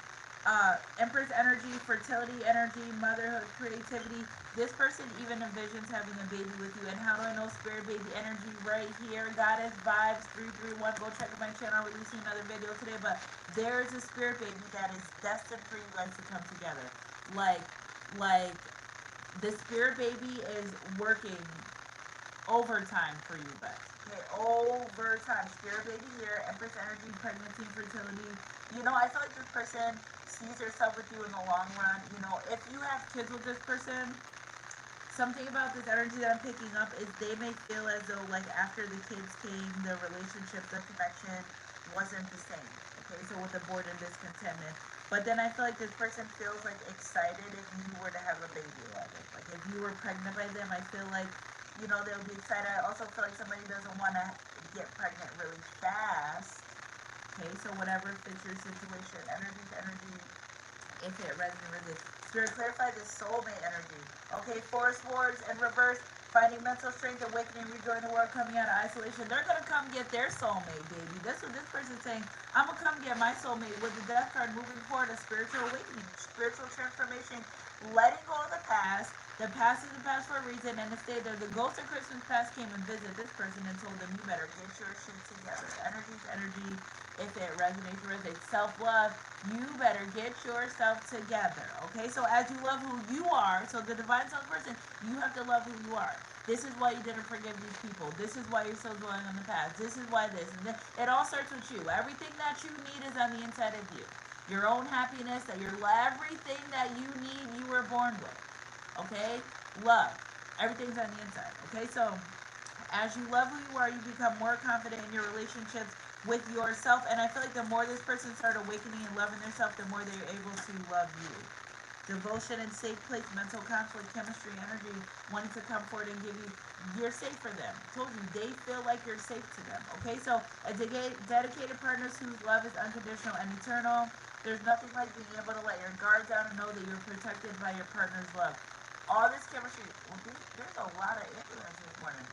Empress energy, fertility energy, motherhood, creativity. This person even envisions having a baby with you. And how do I know spirit baby energy? Right here, Goddess Vibes 331. Go check out my channel. I'm releasing another video today. But there is a spirit baby that is destined for you guys to come together. Like the spirit baby is working overtime for you guys. Okay, overtime. Spirit baby here, Empress energy, pregnancy, fertility. You know, I feel like this person sees herself with you in the long run. You know, if you have kids with this person, something about this energy that I'm picking up is they may feel as though, like, after the kids came, the relationship, the connection wasn't the same. Okay, so with the bored and discontentment. But then I feel like this person feels like excited if you were to have a baby like it. Like if you were pregnant by them, I feel like, you know, they'll be excited. I also feel like somebody doesn't want to get pregnant really fast. Okay, so whatever fits your situation. Energy to energy, if it resonates with it. Spirit, clarify this soulmate energy. Okay, forest wars in reverse, finding mental strength, awakening, rejoining the world, coming out of isolation. They're going to come get their soulmate, baby. That's what this person's saying. I'm going to come get my soulmate. With the death card, moving forward, a spiritual awakening, spiritual transformation, letting go of the past. The past is the past for a reason, and to stay there. The ghost of Christmas past came and visited this person and told them, you better get your shit together. Energy to energy. If it resonates with it, self-love, you better get yourself together. Okay, so as you love who you are, so the divine self person, you have to love who you are. This is why you didn't forgive these people. This is why you're still dwelling on the past. This is why this and this. It all starts with you. Everything that you need is on the inside of you. Your own happiness, everything that you need, you were born with. Okay, love. Everything's on the inside. Okay, so as you love who you are, you become more confident in your relationships with yourself, and I feel like the more this person starts awakening and loving themselves, the more they're able to love you. Devotion and safe place, mental conflict, chemistry, energy, wanting to come forward and give you, you're safe for them. I told you, they feel like you're safe to them. Okay, so a dedicated partners whose love is unconditional and eternal. There's nothing like being able to let your guard down and know that you're protected by your partner's love. All this chemistry, there's a lot of influence this morning.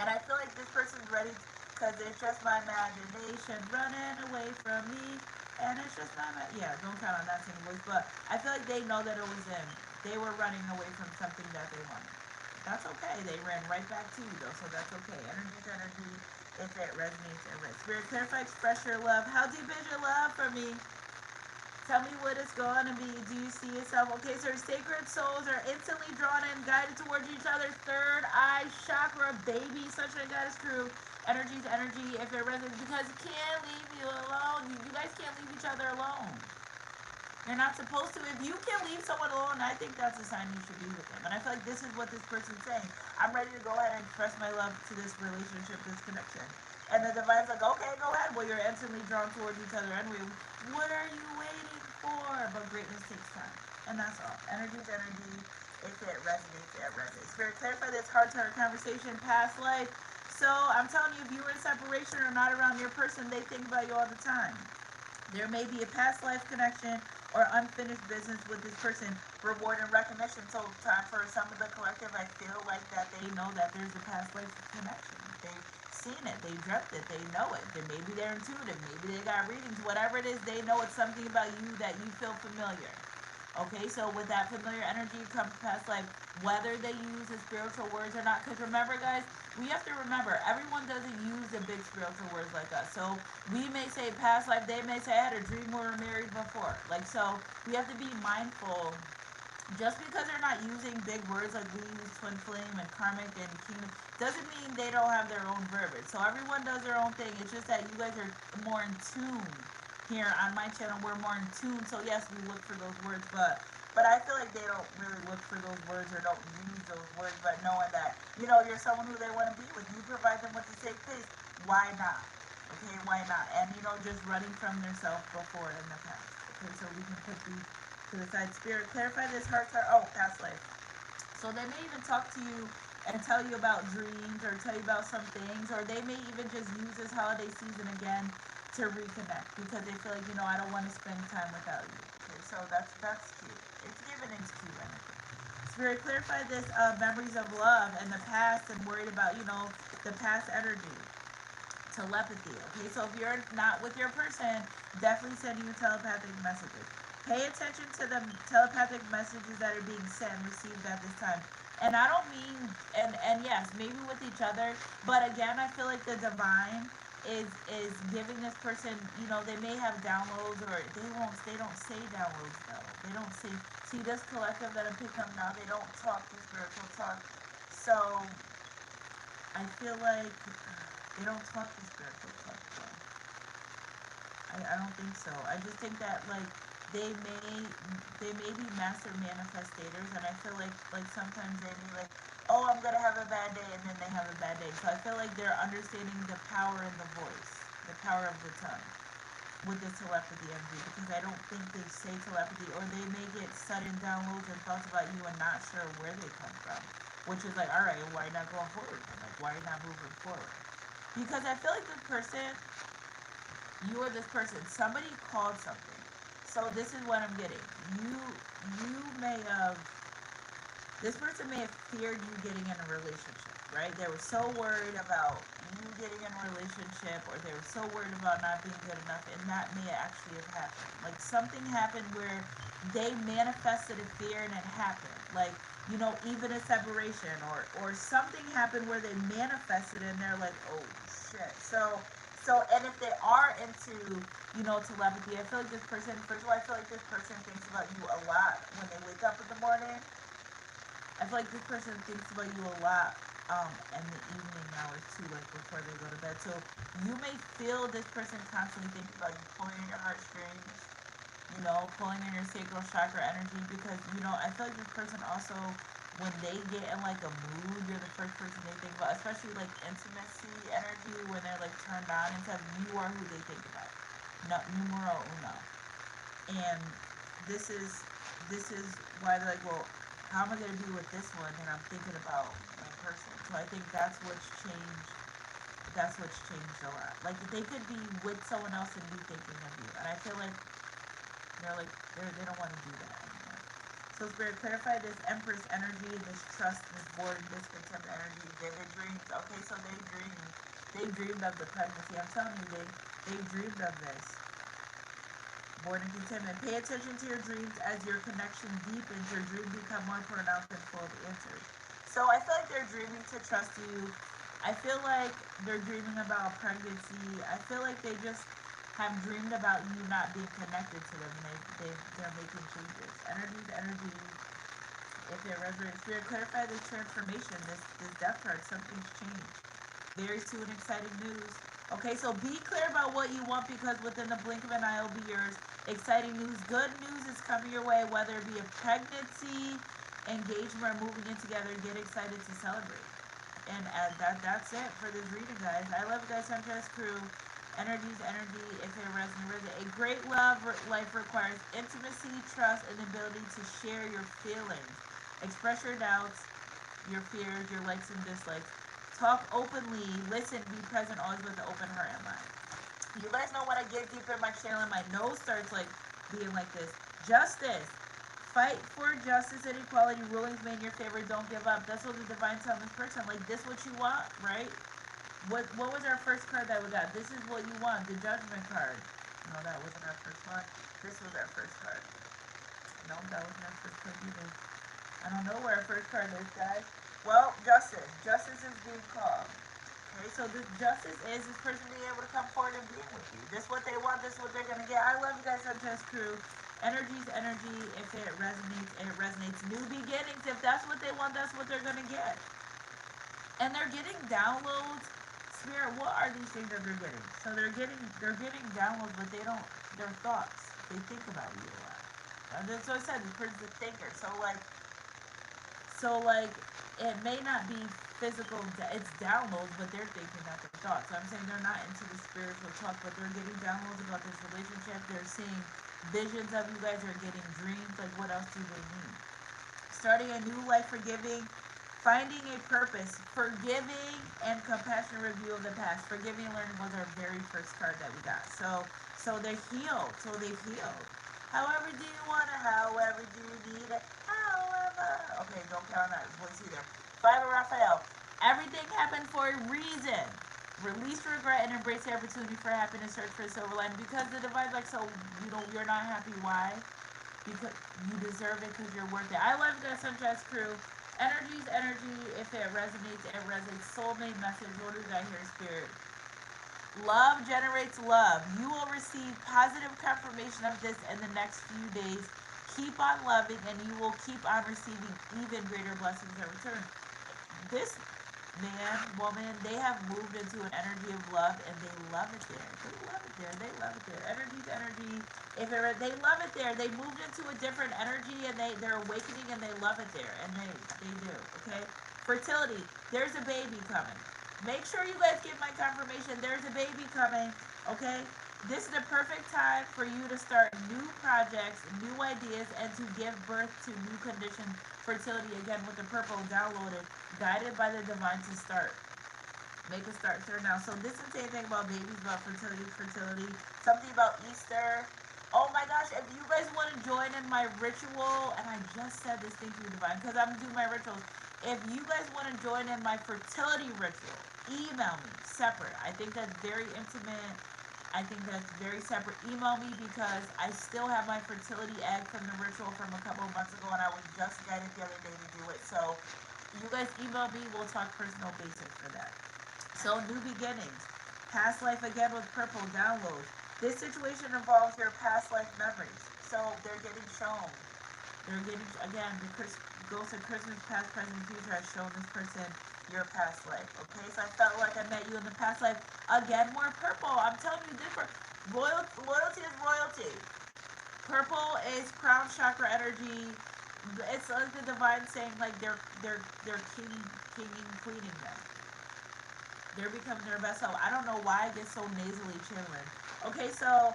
And I feel like this person's ready, because it's just my imagination running away from me. And it's just my yeah, don't count on that singing voice. But I feel like they know that it was them. They were running away from something that they wanted. That's okay. They ran right back to you, though, so that's okay. Energy to energy, if it resonates, it resonates. Spirit, clarify, express your love. How deep is your love for me? Tell me what it's going to be. Do you see yourself? Okay, so sacred souls are instantly drawn and guided towards each other. Third eye chakra, baby, sunshine goddess crew. Energy's energy. If it resonates, because it can't leave you alone. You guys can't leave each other alone. You're not supposed to. If you can leave someone alone, I think that's a sign you should be with them. And I feel like this is what this person's saying. I'm ready to go ahead and express my love to this relationship, this connection. And the divine's like, okay, go ahead. Well, you're instantly drawn towards each other anyway. What are you waiting for? But greatness takes time. And that's all. Energy's energy. If it resonates, it resonates. Spirit, clarify this heart-to-heart conversation, past life. So I'm telling you, if you were in separation or not around your person, they think about you all the time. There may be a past life connection or unfinished business with this person. Reward and recognition. So time for some of the collective, I feel like that they know that there's a past life connection. They've seen it, they dreamt it, they know it. Then maybe they're intuitive, maybe they got readings, whatever it is, they know it's something about you that you feel familiar. Okay, so with that familiar energy comes past life, whether they use the spiritual words or not. Because remember, guys, we have to remember, everyone doesn't use the big spiritual words like us. So we may say past life, they may say I had a dream we were married before. Like, so we have to be mindful. Just because they're not using big words like we use twin flame and karmic and kingdom, doesn't mean they don't have their own verbiage. So everyone does their own thing. It's just that you guys are more in tune. Here on my channel, we're more in tune. So yes, we look for those words, but I feel like they don't really look for those words or don't use those words. But knowing that, you know, you're someone who they want to be with, you provide them with a safe place. Why not? Okay, why not? And you know, just running from themselves before in the past. Okay, so we can put these to the side. Spirit, clarify this heart. Oh, past life. So they may even talk to you and tell you about dreams or tell you about some things, or they may even just use this holiday season again to reconnect because they feel like, you know, I don't want to spend time without you. Okay, so that's cute. It's given, it's cute energy. Spirit, clarify this memories of love and the past and worried about, you know, the past energy. Telepathy. Okay, so if you're not with your person, definitely sending you telepathic messages. Pay attention to the telepathic messages that are being sent and received at this time. And I don't mean, and yes, maybe with each other, but again, I feel like the divine is giving this person, you know, they may have downloads or they don't say downloads though. They don't say, see this collective that I'm picking up now, they don't talk the spiritual talk. So I feel like they don't talk the spiritual talk though. I don't think so. I just think that like they may be master manifestators, and I feel like sometimes they be like, oh, I'm gonna have a bad day, and then they have a bad day. So I feel like they're understanding the power in the voice, the power of the tongue with this telepathy energy, because I don't think they say telepathy, or they may get sudden downloads and thoughts about you and not sure where they come from, which is like, all right, why not going forward? Like, why not moving forward? Because I feel like this person, you or this person, somebody called something. So this is what I'm getting. You may have, this person may have feared you getting in a relationship, right? They were so worried about you getting in a relationship, or they were so worried about not being good enough, and that may actually have happened. Like something happened where they manifested a fear and it happened. Like, you know, even a separation or something happened where they manifested and they're like, oh shit. So, and if they are into, you know, telepathy, I feel like this person, first of all, I feel like this person thinks about you a lot when they wake up in the morning. I feel like this person thinks about you a lot in the evening hours too, like before they go to bed. So you may feel this person constantly thinking about you, pulling in your heartstrings, you know, pulling in your sacral chakra energy, because, you know, I feel like this person also, when they get in like a mood, you're the first person they think about, especially like intimacy energy, when they're like turned on and stuff, you are who they think about. No, numero uno. And this is why they're like, well, how am I going to be with this one? And I'm thinking about my person. So I think that's what's changed. That's what's changed a lot. Like they could be with someone else and be thinking of you. And I feel like they don't want to do that anymore. So Spirit, clarify this Empress energy, this trust, this boredom, this contempt energy, vivid dreams. Okay, so they dreamed of the pregnancy. I'm telling you, they dreamed of this. Bored and contentment. Pay attention to your dreams as your connection deepens. Your dreams become more pronounced and full of answers. So I feel like they're dreaming to trust you. I feel like they're dreaming about pregnancy. I feel like they just have dreamed about you not being connected to them, and they're making changes. Energy to energy. If it resonates, Spirit, clarify this transformation, this death card. Something's changed. Very soon, exciting news. Okay, so be clear about what you want because within the blink of an eye, it'll be yours. Exciting news, good news is coming your way, whether it be a pregnancy, engagement, or moving in together. Get excited to celebrate. And that's it for this reading, guys. I love you guys, Sunshine Crew. Energy's energy, if it resonates. A great life requires intimacy, trust, and the ability to share your feelings. Express your doubts, your fears, your likes and dislikes. Talk openly, listen, be present, always with an open heart and mind. You guys know when I get deeper in my channel and my nose starts like being like this. Justice. Fight for justice and equality. Rulings made in your favor. Don't give up. That's what the divine telling this person. Like, this what you want, right? What was our first card that we got? This is what you want. The judgment card. No, that wasn't our first one. This was our first card. No, that wasn't our first card either. I don't know where our first card is, guys. Well, justice. Justice is being called. Okay, so this justice is this person being able to come forward and being with you. This is what they want. This is what they're going to get. I love you guys, Sunshine Crew. Energy's energy. If it resonates, it resonates. New beginnings. If that's what they want, that's what they're going to get. And they're getting downloads. Spirit, what are these things that they're getting? So they're getting downloads, but they don't, their thoughts. They think about you a lot. And that's what I said, this person's a thinker. So like, it may not be physical, it's downloads, but they're thinking, not their thoughts. So I'm saying they're not into the spiritual talk, but they're getting downloads about this relationship. They're seeing visions of you guys, are getting dreams. Like, what else do they need? Starting a new life, forgiving, finding a purpose, forgiving, and compassionate review of the past. Forgiving and learning was our very first card that we got. So they're healed. So they've healed. However do you want it? However do you need it? However. Okay, don't count on that. Let's see there. Five of Raphael. Everything happened for a reason. Release regret and embrace the opportunity for happiness. Search for the silver lining. Because the divine's like, so you're not happy. Why? Because you deserve it, because you're worth it. I love you guys, Sunshine Crew. Energy's energy. If it resonates, it resonates. Soulmate message. What do we got here, Spirit? Love generates love. You will receive positive confirmation of this in the next few days. Keep on loving, and you will keep on receiving even greater blessings in return. This man, woman, they have moved into an energy of love, and they love it there. They love it there. They love it there. Energy's energy. They love it there. They moved into a different energy, and they're awakening, and they love it there, and they do. Okay. Fertility. There's a baby coming. Make sure you guys get my confirmation. There's a baby coming. Okay. This is the perfect time for you to start new projects, new ideas, and to give birth to new conditions. Fertility, again, with the purple downloaded, guided by the divine to start. Make a start now. So this is anything about babies, about fertility, something about Easter. Oh my gosh, if you guys want to join in my ritual, and I just said this, thank you, divine, because I'm doing my rituals. If you guys want to join in my fertility ritual, email me separate. I think that's very intimate. I think that's very separate. Email me because I still have my fertility egg from the ritual from a couple of months ago, and I was just guided the other day to do it. So you guys email me. We'll talk personal basics for that. So new beginnings. Past life again with purple downloads. This situation involves your past life memories. So they're getting shown. They're getting, again, the ghost of Christmas, past, present, future has shown this person your past life. Okay, so I felt like I met you in the past life. Again, more purple. I'm telling you, different. Loyalty is royalty. Purple is crown chakra energy. It's like the divine saying, like they're kinging, queening them. They're becoming their best self. I don't know why I get so nasally channeling. Okay, so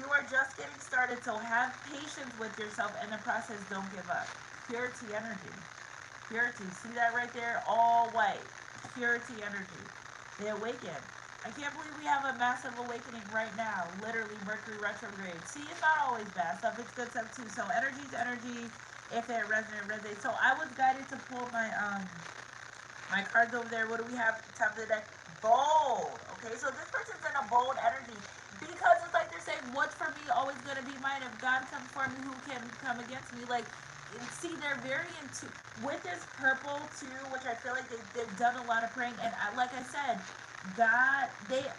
you are just getting started, so have patience with yourself in the process. Don't give up. Purity energy. Purity. See that right there? All white. Purity energy. They awaken. I can't believe we have a massive awakening right now. Literally, Mercury retrograde. See, it's not always bad stuff. It's good stuff too. So energy's energy. If it resonates. So I was guided to pull my cards over there. What do we have? Top of the deck. Bold. Okay, so this person's in a bold energy. Because it's like they're saying, what's for me always going to be mine. If God comes for me, who can come against me? Like, see, they're very into, with this purple too, which I feel like they've done a lot of praying. And like I said, God,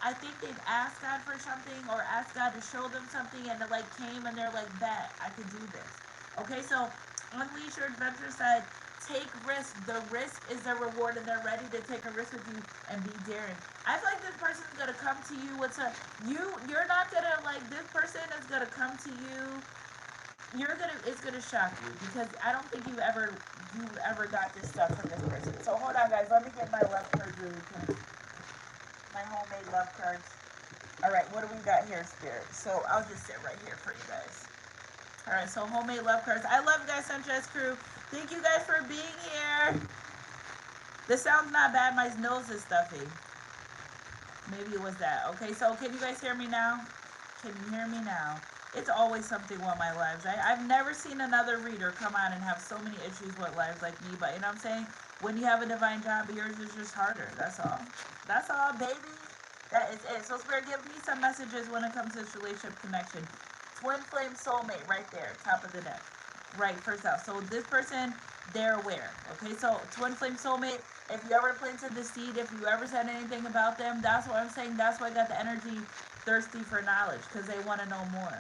I think they've asked God for something or asked God to show them something, and it like came and they're like, bet, I could do this. Okay, so unleash your adventure side. Take risk. The risk is the reward, and they're ready to take a risk with you. and be daring. I feel like this person is gonna come to you with a you're not gonna like this person is gonna come to you. It's gonna shock you because I don't think you ever got this stuff from this person. So hold on guys, let me get my love cards really quick. My homemade love cards. Alright, what do we got here, Spirit? So I'll just sit right here for you guys. Alright, so homemade love cards. I love you guys, Sunshine Crew. Thank you guys for being here. This sounds not bad. My nose is stuffy. Maybe it was that. Okay, so can you guys hear me now? Can you hear me now? It's always something with my lives. I've never seen another reader come on and have so many issues with lives like me. But you know what I'm saying? When you have a divine job, yours is just harder. That's all. That's all, baby. That is it. So Spirit, give me some messages when it comes to this relationship connection. Twin flame soulmate right there, top of the deck. Right, first out. So this person, they're aware. Okay, so twin flame soulmate, if you ever planted the seed, if you ever said anything about them, that's what I'm saying. That's why I got the energy thirsty for knowledge, because they want to know more.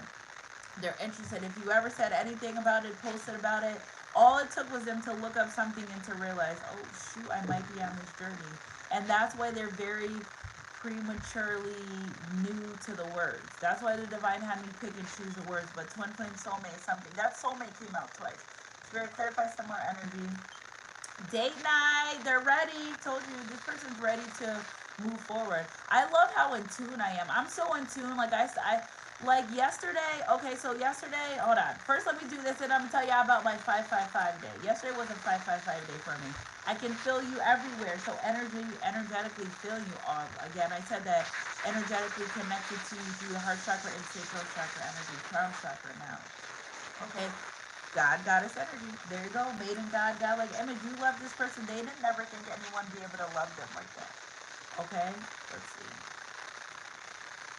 They're interested. If you ever said anything about it, posted about it, all it took was them to look up something and to realize, oh shoot, I might be on this journey. And that's why they're very prematurely new to the words. That's why the divine had me pick and choose the words. But twin flame soulmate is something. That soulmate came out twice. Spirit, clarify some more energy. Date night. They're ready. Told you, this person's ready to move forward. I love how in tune I am. I'm so in tune. Like like yesterday. Okay, so yesterday, hold on. First, let me do this, and I'm gonna tell y'all about my 555 day. Yesterday was a 555 day for me. I can feel you everywhere. So energetically feel you all. Again, I said that energetically connected to you through the heart chakra and sacral chakra energy, crown chakra now. Okay. God, goddess energy. There you go. Made in God, God-like image. You love this person. They didn't never think anyone would be able to love them like that. Okay? Let's see.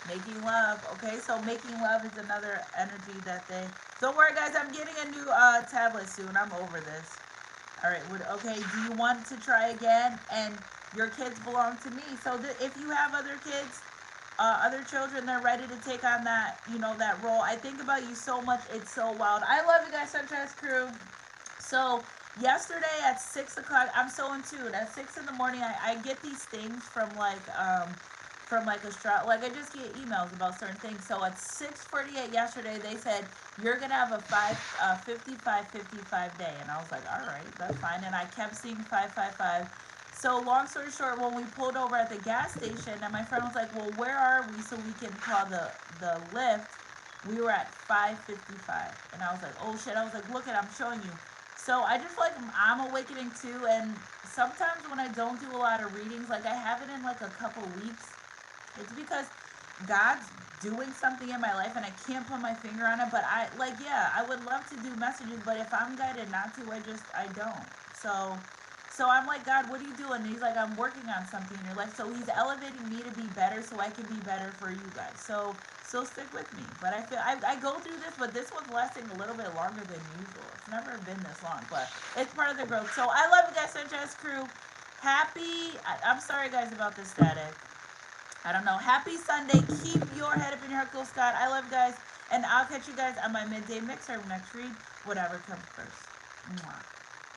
Making love. Okay, so making love is another energy that they... Don't worry, guys. I'm getting a new tablet soon. I'm over this. All right. Okay, do you want to try again? And your kids belong to me. So if you have other kids... other children, they're ready to take on that, that role. I think about you so much. It's so wild. I love you guys, Sunshine Crew. So yesterday at 6 o'clock, I'm so in tune. At 6 in the morning, I get these things from like I just get emails about certain things. So at 6:48 yesterday, they said you're gonna have a 55 day, and I was like, all right, that's fine. And I kept seeing 555. So long story short, when we pulled over at the gas station, and my friend was like, well, where are we so we can call the lift? We were at 555. And I was like, oh shit. I was like, look I'm showing you. So I just feel like I'm awakening too. And sometimes when I don't do a lot of readings, like I haven't in like a couple weeks, it's because God's doing something in my life and I can't put my finger on it. But I would love to do messages, but if I'm guided not to, I don't. So I'm like, God, what are you doing? And he's like, I'm working on something in your life. So he's elevating me to be better so I can be better for you guys. So stick with me. But I feel I go through this, but this one's lasting a little bit longer than usual. It's never been this long, but it's part of the growth. So I love you guys, Sunshine Crew. I'm sorry guys about this static. I don't know. Happy Sunday. Keep your head up in your heart, Ghost God. I love you guys. And I'll catch you guys on my midday mixer next read, whatever comes first. Mwah.